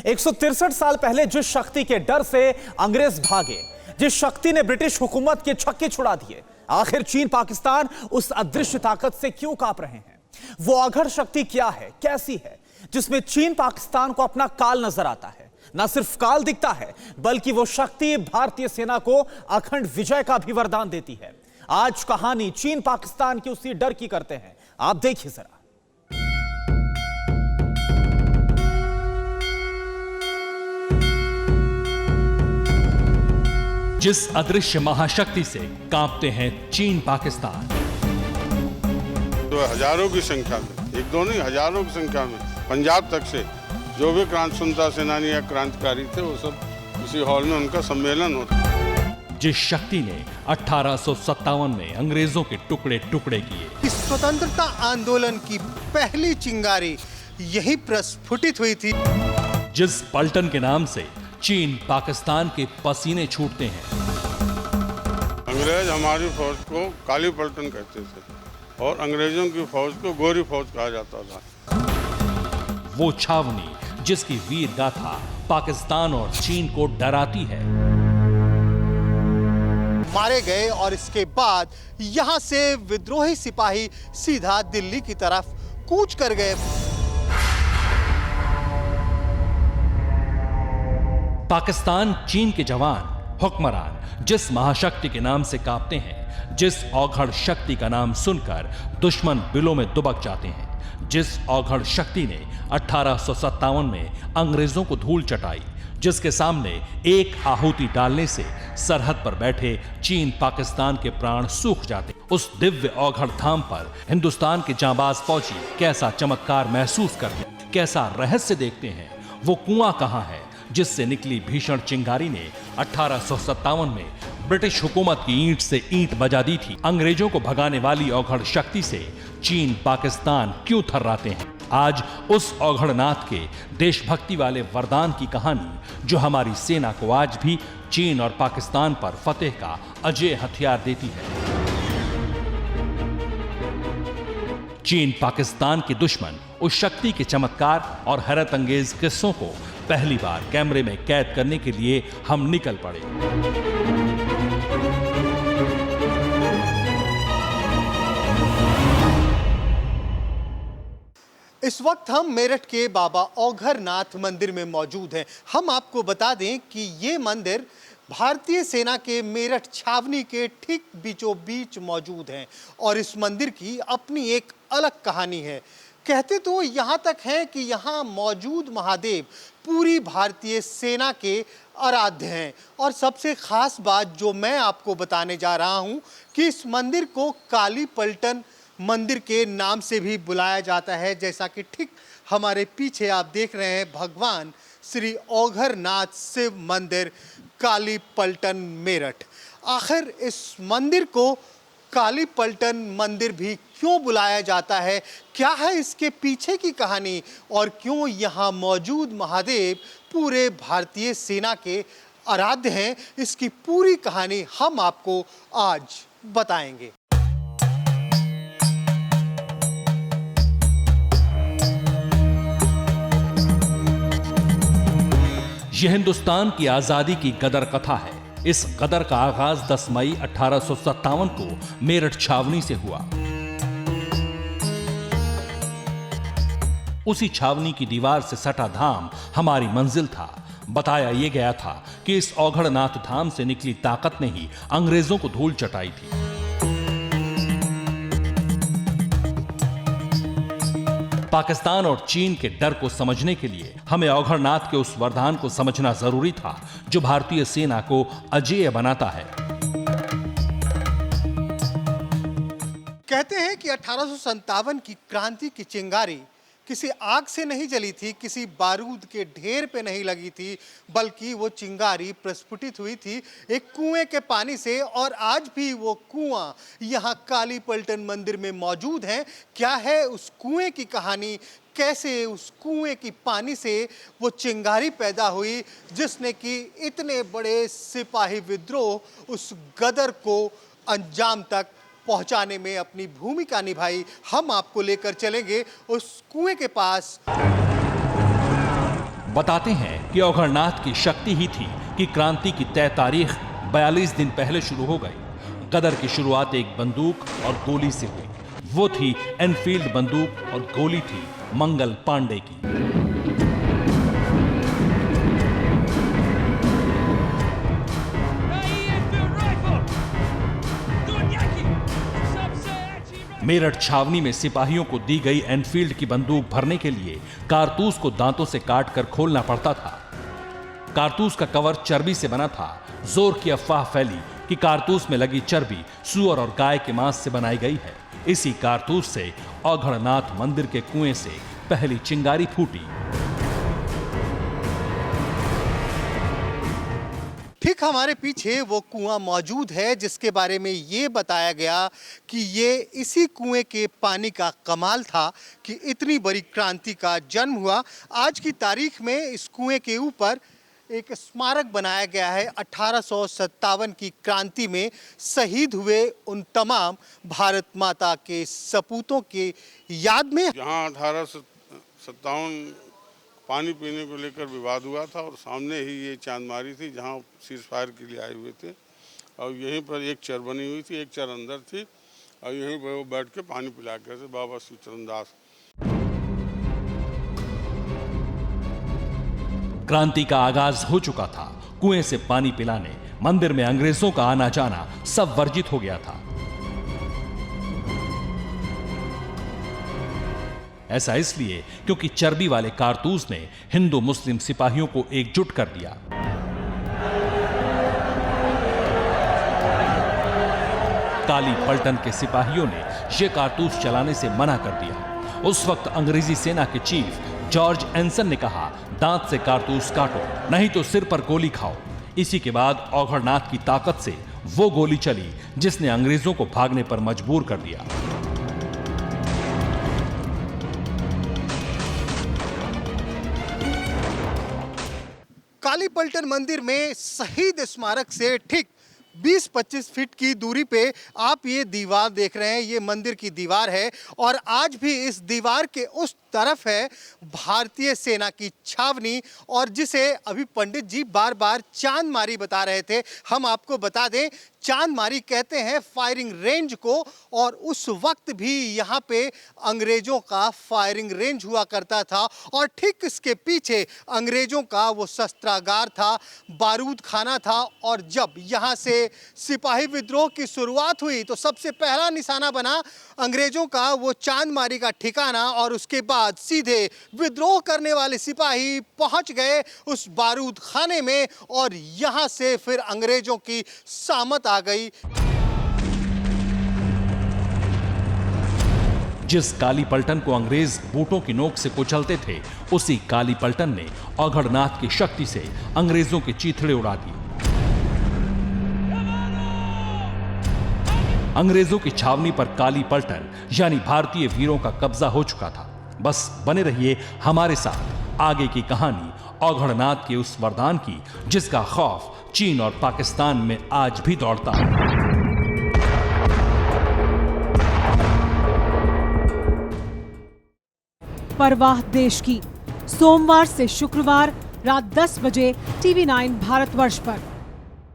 163 साल पहले जिस शक्ति के डर से अंग्रेज भागे, जिस शक्ति ने ब्रिटिश हुकूमत के छक्के छुड़ा दिए, आखिर चीन पाकिस्तान उस अदृश्य ताकत से क्यों कांप रहे हैं? वो अघड़ शक्ति क्या है, कैसी है, जिसमें चीन पाकिस्तान को अपना काल नजर आता है? न सिर्फ काल दिखता है, बल्कि वो शक्ति भारतीय सेना को अखंड विजय का भी वरदान देती है। आज कहानी चीन पाकिस्तान की उसी डर की करते हैं, आप देखिए जरा। जिस अदृश्य महाशक्ति से कांपते हैं चीन पाकिस्तान, तो हजारों की संख्या में, एक दो नहीं हजारों की संख्या में पंजाब तक से जो भी क्रांति स्वतंत्रता सेनानी या क्रांतिकारी थे, वो सब इसी हॉल में उनका सम्मेलन होता। जिस शक्ति ने 1857 में अंग्रेजों के टुकड़े टुकड़े किए, इस स्वतंत्रता आंदोलन की पहली चिंगारी यही प्रस्फुटित हुई थी। जिस पलटन के नाम से चीन पाकिस्तान के पसीने छूटते हैं। अंग्रेज हमारी फौज को काली पलटन कहते थे और अंग्रेजों की फौज को गोरी फौज कहा जाता था। वो छावनी जिसकी वीर गाथा पाकिस्तान और चीन को डराती है। मारे गए और इसके बाद यहां से विद्रोही सिपाही सीधा दिल्ली की तरफ कूच कर गए। पाकिस्तान चीन के जवान हुक्मरान जिस महाशक्ति के नाम से कांपते हैं, जिस औघड़ शक्ति का नाम सुनकर दुश्मन बिलों में दुबक जाते हैं, जिस औघड़ शक्ति ने 1857 में अंग्रेजों को धूल चटाई, जिसके सामने एक आहुति डालने से सरहद पर बैठे चीन पाकिस्तान के प्राण सूख जाते, उस दिव्य औघड़ धाम पर हिंदुस्तान के जांबाज फौजी कैसा चमत्कार महसूस करते, कैसा रहस्य देखते हैं। वो कुआं कहां है जिससे निकली भीषण चिंगारी ने 1857 में ब्रिटिश हुकूमत की ईंट से ईंट बजा दी थी? अंग्रेजों को भगाने वाली औघड़ शक्ति से चीन पाकिस्तान क्यों थर्राते हैं? आज उस औघड़नाथ के देशभक्ति वाले वरदान की कहानी जो हमारी सेना को आज भी चीन और पाकिस्तान पर फतेह का अजय हथियार देती है। चीन पाकिस्तान के दुश्मन उस शक्ति के चमत्कार और हैरत अंगेज किस्सों को पहली बार कैमरे में कैद करने के लिए हम निकल पड़े। इस वक्त हम मेरठ के बाबा औघड़नाथ मंदिर में मौजूद हैं। हम आपको बता दें कि ये मंदिर भारतीय सेना के मेरठ छावनी के ठीक बीचों बीच मौजूद हैं और इस मंदिर की अपनी एक अलग कहानी है। कहते तो यहाँ तक है कि यहाँ मौजूद महादेव पूरी भारतीय सेना के आराध्य हैं और सबसे खास बात जो मैं आपको बताने जा रहा हूँ कि इस मंदिर को काली पलटन मंदिर के नाम से भी बुलाया जाता है। जैसा कि ठीक हमारे पीछे आप देख रहे हैं भगवान श्री औघड़नाथ शिव मंदिर काली पलटन मेरठ। आखिर इस मंदिर को काली पलटन मंदिर भी क्यों बुलाया जाता है, क्या है इसके पीछे की कहानी और क्यों यहाँ मौजूद महादेव पूरे भारतीय सेना के आराध्य हैं, इसकी पूरी कहानी हम आपको आज बताएंगे। यह हिंदुस्तान की आजादी की गदर कथा है। इस गदर का आगाज 10 मई 1857 को मेरठ छावनी से हुआ। उसी छावनी की दीवार से सटा धाम हमारी मंजिल था। बताया यह गया था कि इस औघड़नाथ धाम से निकली ताकत ने ही अंग्रेजों को धूल चटाई थी। पाकिस्तान और चीन के डर को समझने के लिए हमें औघड़नाथ के उस वरदान को समझना जरूरी था जो भारतीय सेना को अजेय बनाता है। कहते हैं कि 1857 की क्रांति की चिंगारी किसी आग से नहीं जली थी, किसी बारूद के ढेर पे नहीं लगी थी, बल्कि वो चिंगारी प्रस्फुटित हुई थी एक कुएं के पानी से। और आज भी वो कुआं यहाँ काली पलटन मंदिर में मौजूद है। क्या है उस कुएं की कहानी, कैसे उस कुएं की पानी से वो चिंगारी पैदा हुई जिसने कि इतने बड़े सिपाही विद्रोह उस गदर को अंजाम तक पहुंचाने में अपनी भूमिका निभाई, हम आपको लेकर चलेंगे उस कुएं के पास। बताते हैं कि औघड़नाथ की शक्ति ही थी कि क्रांति की तय तारीख 42 दिन पहले शुरू हो गई। गदर की शुरुआत एक बंदूक और गोली से हुई। वो थी एनफील्ड बंदूक और गोली थी मंगल पांडे की। मेरठ छावनी में सिपाहियों को दी गई एनफील्ड की बंदूक भरने के लिए कारतूस को दांतों से काटकर खोलना पड़ता था। कारतूस का कवर चर्बी से बना था। जोर की अफवाह फैली कि कारतूस में लगी चर्बी सूअर और गाय के मांस से बनाई गई है। इसी कारतूस से औघड़नाथ मंदिर के कुएं से पहली चिंगारी फूटी। ठीक हमारे पीछे वो कुआं मौजूद है जिसके बारे में ये बताया गया कि ये इसी कुएं के पानी का कमाल था कि इतनी बड़ी क्रांति का जन्म हुआ। आज की तारीख में इस कुएं के ऊपर एक स्मारक बनाया गया है 1857 की क्रांति में शहीद हुए उन तमाम भारत माता के सपूतों के याद में। यहाँ 1857 पानी पीने को लेकर विवाद हुआ था और सामने ही ये चांदमारी थी जहाँ सीज फायर के लिए आए हुए थे और यहीं पर एक चर बनी हुई थी, एक चर अंदर थी और यहीं पर वो बैठ के पानी पिला करते बाबा शिवचरण दास। क्रांति का आगाज हो चुका था। कुएं से पानी पिलाने मंदिर में अंग्रेजों का आना जाना सब वर्जित हो गया था। ऐसा इसलिए क्योंकि चर्बी वाले कारतूस ने हिंदू मुस्लिम सिपाहियों को एकजुट कर दिया। काली पलटन के सिपाहियों ने ये कारतूस चलाने से मना कर दिया। उस वक्त अंग्रेजी सेना के चीफ जॉर्ज एंसन ने कहा, दांत से कारतूस काटो नहीं तो सिर पर गोली खाओ। इसी के बाद औघड़नाथ की ताकत से वो गोली चली जिसने अंग्रेजों को भागने पर मजबूर कर दिया। काली पलटन मंदिर में शहीद स्मारक से ठीक 20-25 फीट की दूरी पे आप ये दीवार देख रहे हैं। ये मंदिर की दीवार है और आज भी इस दीवार के उस तरफ है भारतीय सेना की छावनी और जिसे अभी पंडित जी बार बार चांदमारी बता रहे थे। हम आपको बता दें चांदमारी कहते हैं फायरिंग रेंज को और उस वक्त भी यहाँ पे अंग्रेजों का फायरिंग रेंज हुआ करता था और ठीक इसके पीछे अंग्रेजों का वो शस्त्रागार था, बारूद खाना था। और जब यहाँ से सिपाही विद्रोह की शुरुआत हुई तो सबसे पहला निशाना बना अंग्रेजों का वो चांदमारी का ठिकाना और उसके बाद सीधे विद्रोह करने वाले सिपाही पहुंच गए उस बारूद खाने में और यहां से फिर अंग्रेजों की सामत आ गई। जिस काली पलटन को अंग्रेज बूटों की नोक से कुचलते थे उसी काली पलटन ने औघड़नाथ की शक्ति से अंग्रेजों के चीथड़े उड़ा दिए। अंग्रेजों की छावनी पर काली पलटन यानी भारतीय वीरों का कब्जा हो चुका था। बस बने रहिए हमारे साथ आगे की कहानी औघड़नाथ के उस वरदान की जिसका खौफ चीन और पाकिस्तान में आज भी दौड़ता है। परवाह देश की, सोमवार से शुक्रवार रात 10 बजे TV9 भारतवर्ष पर।